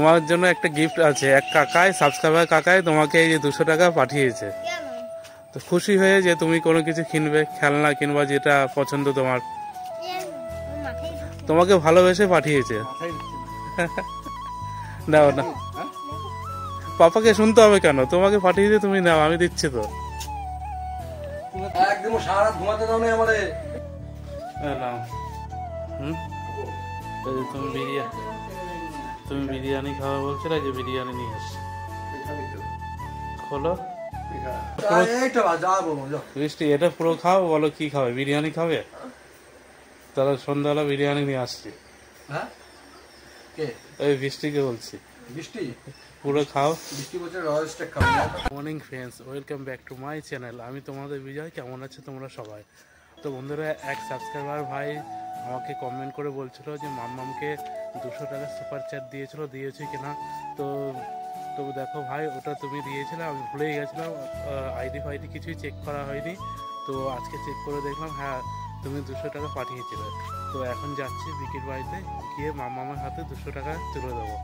তোমার জন্য একটা গিফট আছে। এক কাকায়, সাবস্ক্রাইবার কাকায় তোমাকে এই যে 200 টাকা পাঠিয়েছে। তো খুশি হয়ে যে তুমি কোনো কিছু কিনবে, খেলনা কিনবা যেটা পছন্দ তোমার, তোমাকে ভালোবেসে পাঠিয়েছে। নাও না, পাপাকে শুনতে হবে কেন? তোমাকে পাঠিয়েছে, তুমি নাও, আমি দিচ্ছি তো। একদম সারা ঘুমাতে দাও না আমারে। নাও। তুমি বিরিয়ানি খাওয়া বলছিলে, যে বিরিয়ানি নিয়ে আসছি। খোলো। বৃষ্টি, এটা পুরো খাও, বলো কি খাবে? বিরিয়ানি খাবে? তাহলে সন্ধ্যাবেলা বিরিয়ানি নিয়ে আসছি। ওই বৃষ্টিকে বলছি। বৃষ্টি পুরো খাও। বৃষ্টি বলছে রয়্যাল স্টেক খাও। Morning friends, welcome back to my channel. আমি তোমাদের বিজয়। কেমন আছে তোমরা সবাই? তো বন্ধুরা, এক সাবস্ক্রাইবার ভাই আমাকে কমেন্ট করে বলছিল যে মাম্মামকে 200 টাকা সুপার চ্যাট দিয়েছে কিনা। তো দেখো ভাই, ওটা তুমি দিয়েছিলে, আমি ভুলেই গেছিলাম। আইডি ফাইডি কিছুই চেক করা হয়নি। তো আজকে চেক করে দেখলাম, হ্যাঁ তুমি 200 টাকা পাঠিয়েছিলে। তো এখন যাচ্ছি বিকির বাড়িতে, গিয়ে মাম্মামের হাতে 200 টাকা তুলে দেবো,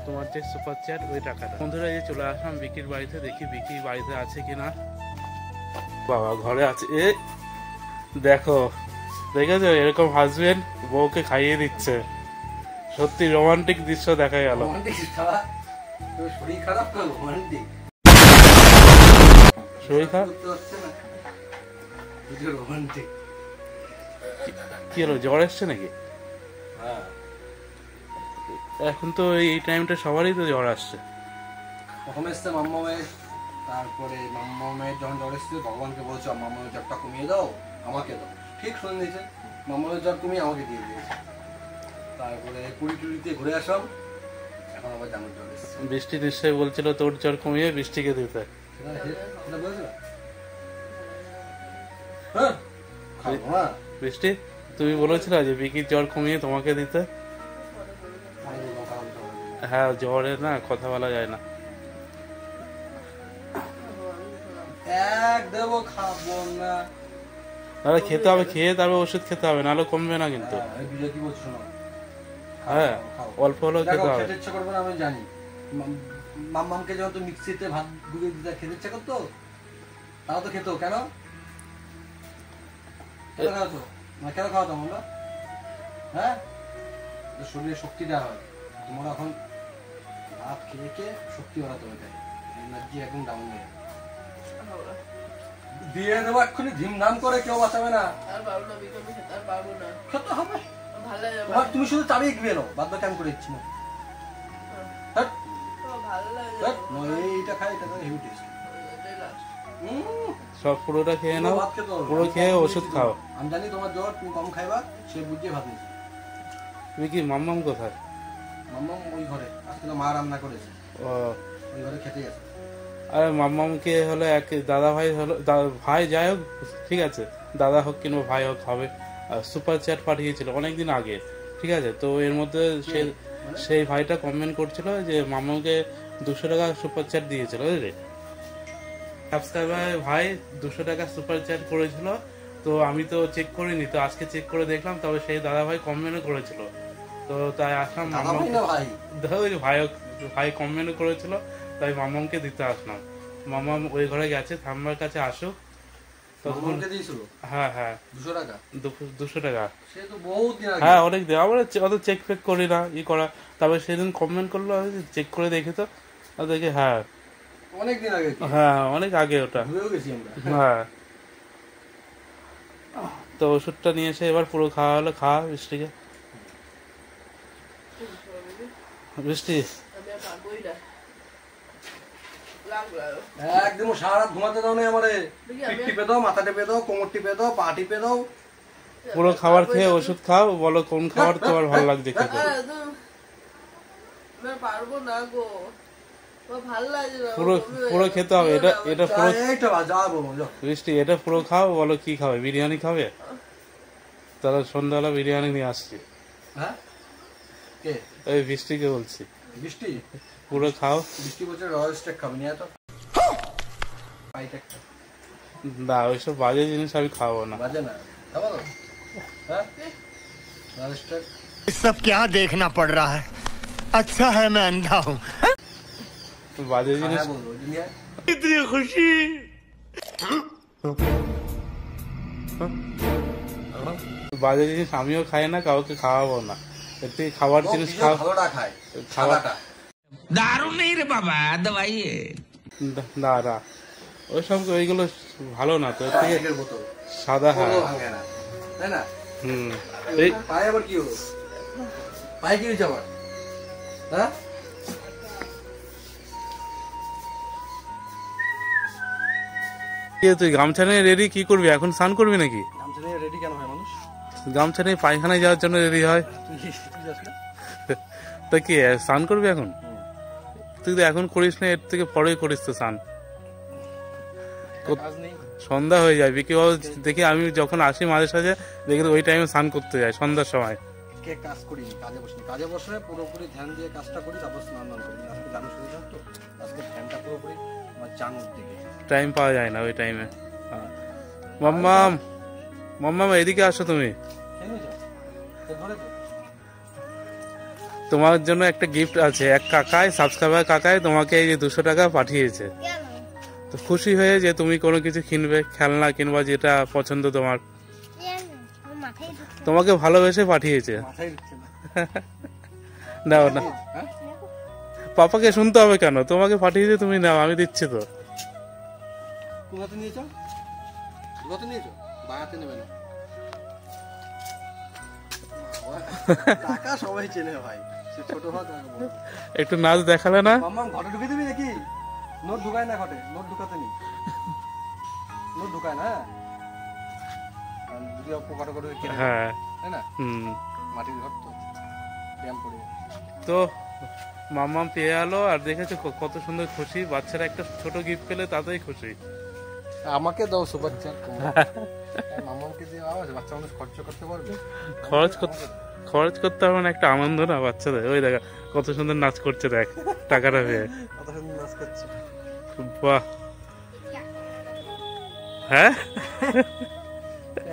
তোমার যে সুপার চ্যাট ওই টাকাটা। বন্ধুরা, এই চলে আসলাম বিকির বাড়িতে, দেখি বিকি বাড়িতে আছে কিনা। বাবা ঘরে আছে। এ দেখো, দেখেছো এরকম হাজবেন্ড বউকে খাইয়ে দিচ্ছে। সত্যি রোমান্টিক দৃশ্য দেখা গেল। শরীর খারাপ তো রোমান্টিক। শরীর খারাপ রোমান্টিক কি হলো? জ্বর এসছে নাকি? এখন তো এই টাইমটা সবারই তো জ্বর আসছে। প্রথম এসছে মাম্মামের, তারপরে মাম্মামের যখন জ্বর এসছে ভগবানকে বলছে মাম্মামের জ্বরটা কমিয়ে দাও, আমাকে দাও। ঠিক শুনে নিয়েছে, মাম্মামের জ্বর কমিয়ে আমাকে দিয়ে দিয়েছে। তারপরে পুরীতে ঘুরে আসলাম, এখন আবার জানুর জ্বর এসছে। বৃষ্টি নিশ্চয়ই বলছিল তোর জ্বর কমিয়ে বৃষ্টিকে দিতে। বৃষ্টি, তুমি বলেছিল যে বিকির জ্বর কমিয়ে তোমাকে দিতে। হ্যাঁ, জ্বরে না কথা বলা যায় না। তাহলে খেতে হবে, খেয়ে তারপর ওষুধ খেতে হবে, নাহলে কমবে না কিন্তু। হ্যাঁ, অল্প হলেও খেতে হবে। ইচ্ছা করবে না আমি জানি। মাম্মামকে যখন তো মিক্সিতে ভাত গুলিয়ে দিতে খেতে ইচ্ছা করতো, তাও তো খেতো। কেন খাওয়াতো? কেন খাওয়াতাম আমরা? হ্যাঁ, শরীরে শক্তি দেওয়া হয়। তোমার এখন ভাত খেয়ে খেয়ে শক্তি বাড়াতে হবে, তাই এনার্জি একদম ডাউন হয়ে যাবে। দিয়ে দেবো এক্ষুনি ধিমধাম করে, কেউ বাঁচাবে না। খেতে হবে। তুমি শুধু চাবিয়ে গিয়ে নাও, বাদ বাকি আমি করে দিচ্ছি না। এইটা খাই, এটা হেভি টেস্ট। সব পুরোটা খেয়ে নাও, পুরো খেয়ে ওষুধ খাও। আমি জানি তোমার জ্বর, তুমি কম খাইবা, সে বুঝিয়ে ভাত নিয়েছে। তুমি কি মাম্মাম কোথায়? মাম্মাম ওই ঘরে, আজকে তো মা রান্না করেছে, ওই ঘরে খেতে গেছে। আরে মাম্মামকে হলো এক দাদা ভাই হলো, ভাই যাই হোক ঠিক আছে, দাদা হোক কিংবা ভাই হোক হবে, সুপার চ্যাট পাঠিয়েছিল অনেকদিন আগে, ঠিক আছে। তো এর মধ্যে সেই ভাইটা কমেন্ট করছিল যে মাম্মামকে 200 টাকা সুপার চ্যাট দিয়েছিল, বুঝলি? সাবস্ক্রাইবার ভাই 200 টাকা সুপার চ্যাট করেছিল। তো আমি তো চেক করিনি, তো আজকে চেক করে দেখলাম, তবে সেই দাদা ভাই কমেন্ট করেছিল। তো তাই আসলাম, ভাই কমেন্ট করেছিল, তাই মাম্মামকে দিতে আসলাম। মাম্মাম ওই ঘরে গেছে, থাম্বার কাছে আসুক। হ্যাঁ হ্যাঁ, 200 টাকা। হ্যাঁ, অনেক দিন আমরা অত চেক ফেক করি না, ই করা। তারপরে সেদিন কমেন্ট করলো, চেক করে দেখি তো দেখি, হ্যাঁ অনেকদিন আগে। হ্যাঁ, অনেক আগে ওটা। হ্যাঁ, তো ওষুধটা নিয়ে এসে এবার পুরো খাওয়া হলো। খাওয়া বৃষ্টিকে। বৃষ্টি একদম সারা রাত ঘুমাতে দাও না আমারে। পিঠ টিপে দাও, মাথা টিপে দাও, কোমর টিপে দাও, পা টিপে দাও। পুরো খাবার খেয়ে ওষুধ খাও, বলো কোন খাবার তোমার ভালো লাগছে খেতে। পুরো খেতে হবে, এটা পুরো। বৃষ্টি, এটা পুরো খাও, বলো কি খাবে? বিরিয়ানি খাবে? তাহলে সন্ধ্যাবেলা বিরিয়ানি নিয়ে আসছি। ওই বৃষ্টিকে বলছি। বৃষ্টি পুরো খাও। বৃষ্টি বলছে রয়্যাল স্টেক খাবে, নিয়ে তো না, ওইসব বাজে জিনিস আমি খাবো না। বাজে না খাবো না। सब क्या देखना पड़ रहा है। अच्छा है मैं अंधा हूँ। বাজে জিনিস, হ্যাঁ বন্ধু, ওই দিন নিয়ে इतनी खुशी। বাজে জিনিস আমিও খাই না, কাউকে খাওয়াবো না। এর থেকে খাবার ও জিনিস বিজয় ভালোটা খায়, খাবার সাদাটা। दारू नहीं रे बाबा, दवाई है। না না, ওইসব ওইগুলো ভালো না তো। এর থেকে প্লাস্টিকের বোতল, সাদা, হ্যাঁ। কোনো ভাঙে না, তাই না? হুম। এই পায়ে আবার কি হলো? পায়ে কি হয়েছে আবার? হ্যাঁ? তুই গামছা নিয়ে রেডি, কি করবি এখন? স্নান করবি নাকি? গামছা নিয়ে রেডি কেন হয় মানুষ? গামছা নিয়ে পায়খানায় যাওয়ার জন্য রেডি হয়। তুই যাস না? তা কি স্নান করবি এখন? তুই তো এখন করিস না, এর থেকে পরেই করিস তো স্নান। কাজ নেই। সন্ধ্যা হয়ে যায়, বিকি বাবু দেখি আমি যখন আসি মাঝে সাঝে দেখি ওই টাইমে স্নান করতে যায় সন্ধ্যার সময়। কে কাজ করিনি, কাজে বসিনি। কাজে বসে পুরোপুরি ধ্যান দিয়ে কাজটা করি, তারপর স্নান করি। আজকে জানো শরীর তো, আজকে ধ্যানটা পুরোপুরি আমার চাঙুর দিকে। টাইম পাওয়া যায় না ওই টাইমে। মাম্মাম, মাম্মাম এদিকে আসো তুমি। খেয়ে নিয়ে যাও, পেট ভরে তো? তোমার জন্য একটা গিফট আছে। এক কাকায়, সাবস্ক্রাইবার কাকায় তোমাকে এই যে 200 টাকা পাঠিয়েছে। তো খুশি হয়ে যে তুমি কোনো কিছু কিনবে, খেলনা কিনবা যেটা পছন্দ তোমার, তোমাকে ভালোবেসে পাঠিয়েছে। মাথায় ঢুকছে না। নাও না, হ্যাঁ? পাপাকে শুনতে হবে কেন? তোমাকে পাঠিয়েছে, তুমি নাও, আমি দিচ্ছি তো। কোথাতে নিয়ে যাও? কোথাতে নিয়ে যাও? বায়াতে নেবে না। টাকা সবাই চেনে ভাই, সে ছোট হোক আর বড়। একটু নাচ দেখালে না? মাম্মা ঘটে ঢুকে দিবি নাকি? নোট ঢুকায় না ঘটে, নোট ঢুকাতে নেই। নোট ঢুকায় না, হ্যাঁ? আর যদি পোকাটা করে কেটে দেয়, হ্যাঁ। তাই না? হুম। মাটির ঘর তো, ব্যায়াম করে। তো মাম্মাম পেয়ে গেলো, আর দেখেছো কত সুন্দর খুশি। বাচ্চারা একটা ছোট গিফট পেলে তাতেই খুশি। আমাকে দাও সুপার চ্যাট, মাম্মাকে দিয়ে আওয়াজ, বাচ্চা মানুষ খরচ করতে পারবে। খরচ করতে হবে না, একটা আনন্দ না বাচ্চাদের। ওই দেখা কত সুন্দর নাচ করছে, দেখ টাকাটা পেয়ে। কত সুন্দর নাচ করছে। বাহ, হ্যাঁ।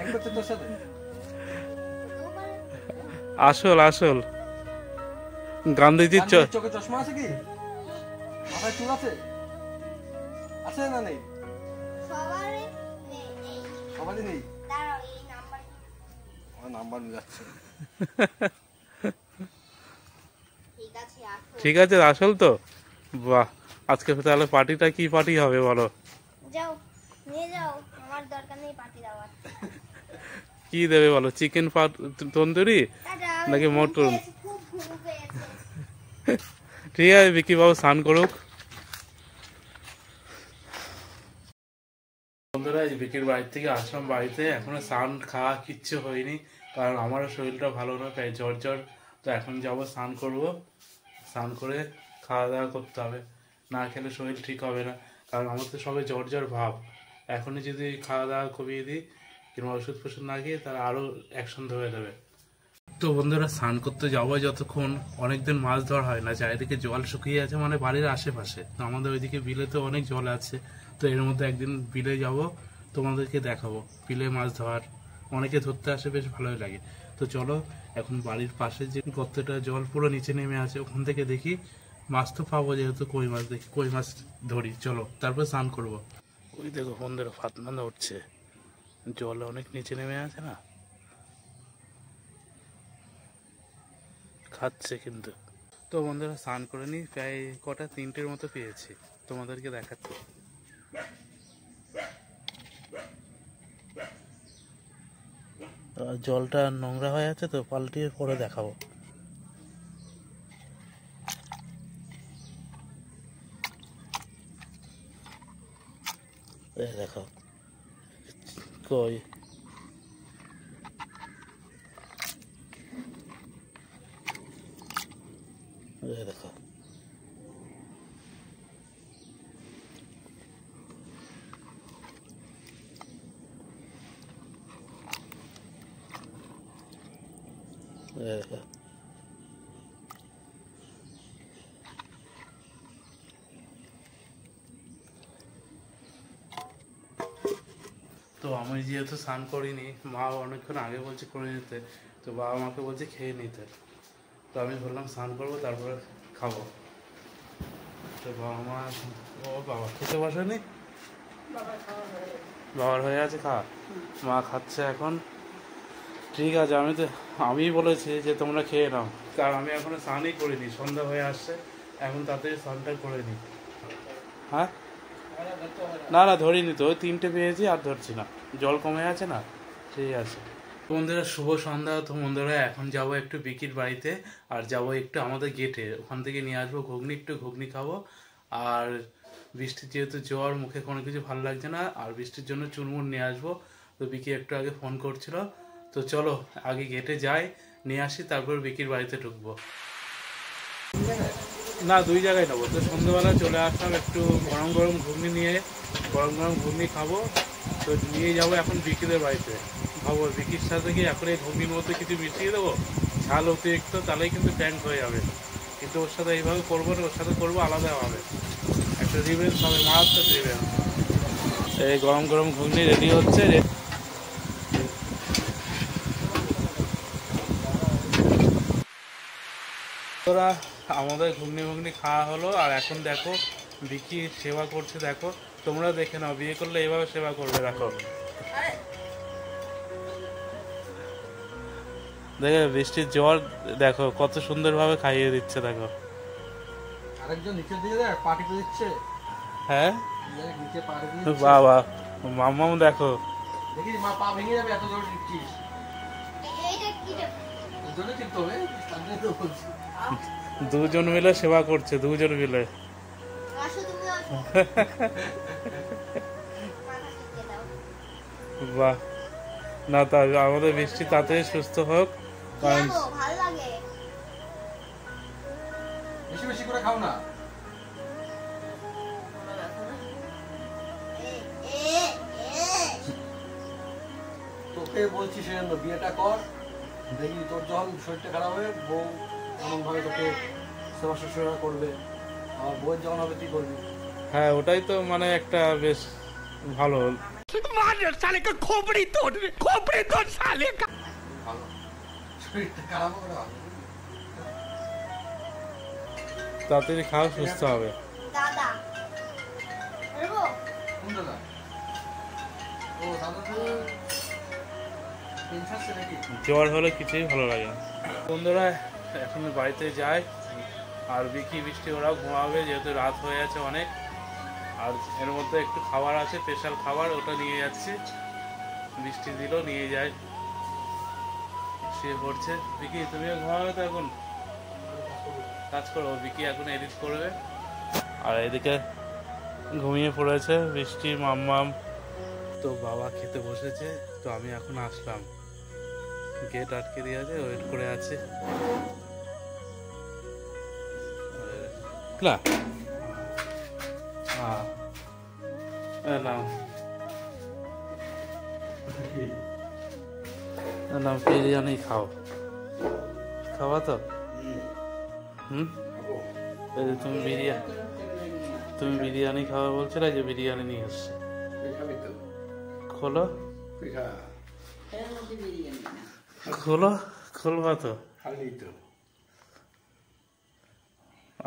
এক করছে তোর সাথে? আসল আসল গান্ধীজির চোখে চশমা আছে কি? মাথায় চুল আছে? আছে না নেই? সবারই নেই। আমার নাম্বার নিয়ে যাচ্ছে। ঠিক আছে, আসল তো। বাহ, আজকে তাহলে পার্টিটা কি পার্টি হবে বলো? যাও নিয়ে যাও, আমার দরকার নেই পার্টি দেওয়ার। কি দেবে বলো? চিকেন তন্দুরি নাকি মটন? খুব ঘুম পেয়েছে। ঠিক আছে, বিকি বাবু স্নান করুক। বন্ধুরা, এই বিকির বাড়ি থেকে আসলাম বাড়িতে, এখনো স্নান খাওয়া কিচ্ছু হয়নি, কারণ আমারও শরীরটা ভালো না, তাই জ্বর জ্বর। তো এখন যাবো স্নান করবো, স্নান করে খাওয়া দাওয়া করতে হবে। না খেলে শরীর ঠিক হবে না, কারণ আমার তো সবাই জ্বর জ্বর ভাব। এখনই যদি খাওয়া দাওয়া কমিয়ে দিই কিংবা ওষুধ ফষুধ না খেয়ে, তারা আরও অ্যাকশন ধরে দেবে। তো বন্ধুরা, স্নান করতে যাবো যতক্ষণ, অনেকদিন মাছ ধরা হয় না। চারিদিকে জল শুকিয়ে আছে, মানে বাড়ির আশেপাশে। তো আমাদের ওইদিকে বিলে তো অনেক জল আছে। তো এর মধ্যে একদিন বিলে যাব, তোমাদেরকে দেখাবো বিলে মাছ ধরার। অনেকে ধরতে আসে, বেশ ভালোই লাগে। তো চলো, এখন বাড়ির পাশে যে গর্তটা জল পুরো নিচে নেমে আছে, ওখান থেকে দেখি মাছ তো পাবো, যেহেতু কই মাছ, দেখি কই মাছ ধরি। চলো, তারপর স্নান করবো। ওই দেখো বন্ধুরা, ফাতনা উঠছে, জল অনেক নিচে নেমে আছে না, খাচ্ছে কিন্তু। তো বন্ধুরা, স্নান করে নি, প্রায় কটা 3টের মতো পেয়েছি, তোমাদেরকে দেখাচ্ছি। জলটা নোংরা হয়ে আছে, তো পাল্টিয়ে পরে দেখাবো। দেখো কই, দেখো দেখো। তো আমি যেহেতু স্নান করিনি, মা অনেকক্ষণ আগে বলছে করে নিতে, তো বাবা মাকে বলছে খেয়ে নিতে। তো আমি বললাম স্নান করবো তারপরে খাবো। তো বাবা মা, ও বাবা খেতে বসেনি, বাবার হয়ে আছে খাওয়া, মা খাচ্ছে এখন। ঠিক আছে, আমি বলেছি যে তোমরা খেয়ে নাও, কারণ আমি এখনো স্নানই করিনি, সন্ধ্যা হয়ে আসছে, এখন তাড়াতাড়ি স্নানটা করে নিই। হ্যাঁ না না ধরিনি তো, ওই 3টে পেয়েছি আর ধরছি না, জল কমে আছে না। ঠিক আছে বন্ধুরা, শুভ সন্ধ্যা। তো বন্ধুরা এখন যাব একটু বিকির বাড়িতে, আর যাব একটু আমাদের গেটে, ওখান থেকে নিয়ে আসবো ঘুগনি, একটু ঘুগনি খাবো। আর বৃষ্টির যেহেতু জ্বর, মুখে কোনো কিছু ভালো লাগছে না, আর বৃষ্টির জন্য চুরমুর নিয়ে আসবো। তো বিকি একটু আগে ফোন করছিল, তো চলো আগে গেটে যাই, নিয়ে আসি, তারপর বিকির বাড়িতে ঢুকবো। না 2 জায়গায় নেবো। তো সন্ধ্যেবেলা চলে আসলাম, একটু গরম গরম ঘুগনি নিয়ে, গরম গরম ঘুগনি খাবো। তো নিয়ে যাবো এখন বিকিদের বাড়িতে, ভাবো বিকির সাথে কি এখন এই ঘুগনির মধ্যে কিছু মিশিয়ে দেবো, ঝাল অতিরিক্ত, তাহলেই কিন্তু ট্যাঙ্ক হয়ে যাবে। কিন্তু ওর সাথে এইভাবে করবো না, ওর সাথে করবো আলাদাভাবে, একটা রিভেন্স হবে, মারাত্মক রিভেন্স। এই গরম গরম ঘুগনি রেডি হচ্ছে। তোরা আমাদের ঘুগনি খাওয়া হলো, আর এখন দেখো বিকি সেবা করছে, দেখো তোমরা দেখে নাও, বিয়ে করলে এইভাবে সেবা করবে। দেখো দেখো বৃষ্টির জ্বর, দেখো কত সুন্দরভাবে খাইয়ে দিচ্ছে। দেখো আরেকজন নিচে দিয়ে দেয়, পার্টি তো দিচ্ছে। হ্যাঁ নিচে পার্টি দিচ্ছে। বাবা মাম্মাম দেখো, দেখিস মা পা ভেঙে যাবে, এত জোর টিপছিস। এইটা কি রে? ওই জন্য টিপতে হবে, তাহলে তো বলছি। 2 জন মিলে সেবা করছে, 2 জন মিলে। আসো তুমি আসো। মাথা টিপে দাও। বাহ, না তা আমাদের বৃষ্টি তাড়াতাড়ি সুস্থ হোক, কারণ যাবো, ভালো লাগে। বেশি বেশি করে খাও না। এ এ এ তোকে বলছি সেজন্য বিয়েটা কর, দেখি তোর যখন শরীরটা খারাপ হবে, বউ এমন ভাবে তোকে সেবা শুশ্রূষা করবে, আর বউয়ের যখন হবে তুই করবি। হ্যাঁ ওটাই তো মানে একটা বেশ ভালো। मार साले का खोपड़ी तोड़ साले का। ভালো শরীরটা খারাপ হবে না, ভালো। তাড়াতাড়ি খাও, সুস্থ হবে। দাদা বলবো? কোন দাদা? ও দাদা তো পেনশন সে নাকি? জ্বর হলে কিছুই ভালো লাগে না। বন্ধুরা এখন বাড়িতে যাই, আর বিকি বৃষ্টি ওরাও ঘুমাবে, যেহেতু রাত হয়ে আছে অনেক। আর এর মধ্যে একটু খাবার আছে, স্পেশাল খাবার, ওটা নিয়ে যাচ্ছি। বৃষ্টি দিল, নিয়ে যাই, শুয়ে পড়ছে। বিকি তুমিও ঘুমাবে তো, এখন কাজ করো। বিকি এখন এডিট করবে, আর এদিকে ঘুমিয়ে পড়েছে বৃষ্টি, মাম্মাম। তো বাবা খেতে বসেছে, তো আমি এখন আসলাম, গেট আটকে দিয়ে আছে, ওয়েট করে আছে। ক্লা নাও নাও, বিরিয়ানি খাও, খাওয়া তো। এই যে তুমি বিরিয়ানি খাওয়া বলছিলে, যে বিরিয়ানি নিয়ে এসছে। খোলো খোলো, খুলবা তো,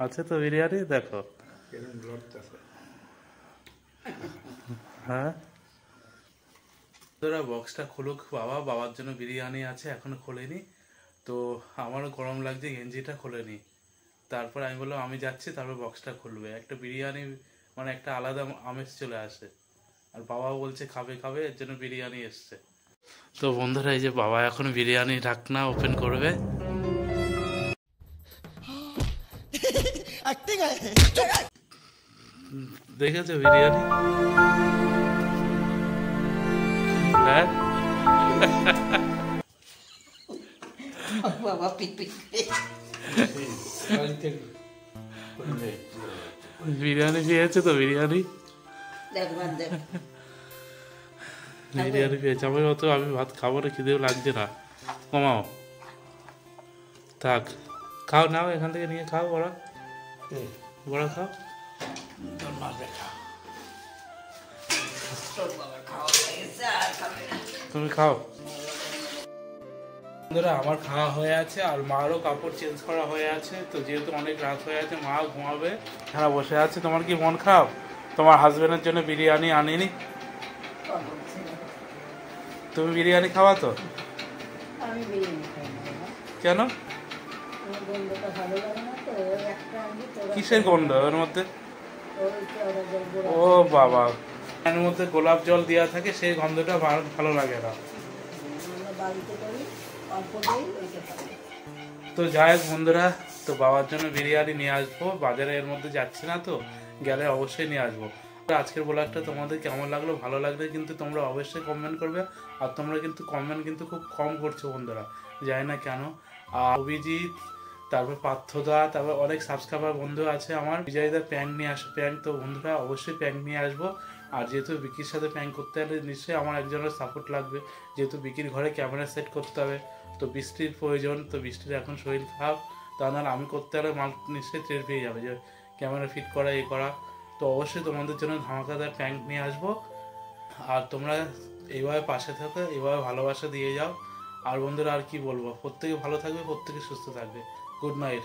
আছে তো বিরিয়ানি, দেখো। হ্যাঁ তোরা বক্সটা খুলুক বাবা, বাবার জন্য বিরিয়ানি আছে, এখনো খোলেনি। তো আমারও গরম লাগছে, গেঞ্জিটা খোলেনি। তারপর আমি বললাম আমি যাচ্ছি, তারপর বক্সটা খুলবে। একটা বিরিয়ানি মানে একটা আলাদা আমেজ চলে আসে, আর বাবাও বলছে খাবে খাবে, এর জন্য বিরিয়ানি এসছে। তো বন্ধুরা এই যে বাবা এখন বিরিয়ানি ঢাকনা ওপেন করবে। দেখেছো বিরিয়ানি? হ্যাঁ বাবা পিক পিক বিরিয়ানি পেয়েছে তো, বিরিয়ানি দেখ বাদ দেখ বিরিয়ানি পেয়েছে। আমি ভাত খাবো না, খিদেও লাগছে না, কমাও থাক। খাও, নাও এখান থেকে নিয়ে খাও, বড় খাও। তুমি খাও। বন্ধুরা আমার খাওয়া হয়ে আছে আর মারও কাপড় চেঞ্জ করা হয়ে আছে। তো যেহেতু অনেক রাত হয়ে আছে মা ঘুমাবে, এখানে বসে আছে। তোমার কি মন খারাপ তোমার হাজবেন্ডের জন্য বিরিয়ানি আনিনি? তুমি বিরিয়ানি খাওয়া তো? আমি বিরিয়ানি খাই না বাবা। কেন? আমার গন্ধটা ভালো লাগে না তো, ওই একটা আনবি তোরা কিসের গন্ধ এর মধ্যে? ওই কেওড়া জল গোড়া ও বাবা, এর মধ্যে গোলাপ জল দেওয়া থাকে, সেই গন্ধটা ভালো লাগে না। আমরা বাড়িতে করি, অল্প দিই ওইটা খাই। তো যাই হোক বন্ধুরা, তো বাবার জন্য বিরিয়ানি নিয়ে আসবো। বাজারে এর মধ্যে যাচ্ছি না, তো গেলে অবশ্যই নিয়ে আসবো। তো আজকের ব্লগটা তোমাদের কেমন লাগলো, ভালো লাগলে কিন্তু তোমরা অবশ্যই কমেন্ট করবে। আর তোমরা কিন্তু কমেন্ট কিন্তু খুব কম করছো বন্ধুরা, জানি না কেন। আর অভিজিৎ, তারপর পার্থদা, তারপর অনেক সাবস্ক্রাইবার বন্ধু আছে আমার। বিজয়দা প্যান্ট নিয়ে আসো, প্যান্ট। তো বন্ধুরা অবশ্যই প্যান্ট নিয়ে আসবো। আর যেহেতু বিকির সাথে প্যান্ট করতে হলে নিশ্চয়ই আমার একজনের সাপোর্ট লাগবে, যেহেতু বিকির ঘরে ক্যামেরা সেট করতে হবে। তো বৃষ্টির প্রয়োজন, তো বৃষ্টির এখন শরীর খারাপ, তা নাহলে আমি করতে হলে মাল নিশ্চয়ই টের পেয়ে যাবে যে ক্যামেরা ফিট করা এই করা। তো অবশ্যই তোমাদের জন্য ধামাকাদার প্যান্ট নিয়ে আসবো। আর তোমরা এইভাবে পাশে থাকো, এইভাবে ভালোবাসা দিয়ে যাও। আর বন্ধুরা আর কি বলবো, প্রত্যেকে ভালো থাকবে, প্রত্যেকে সুস্থ থাকবে। Good night.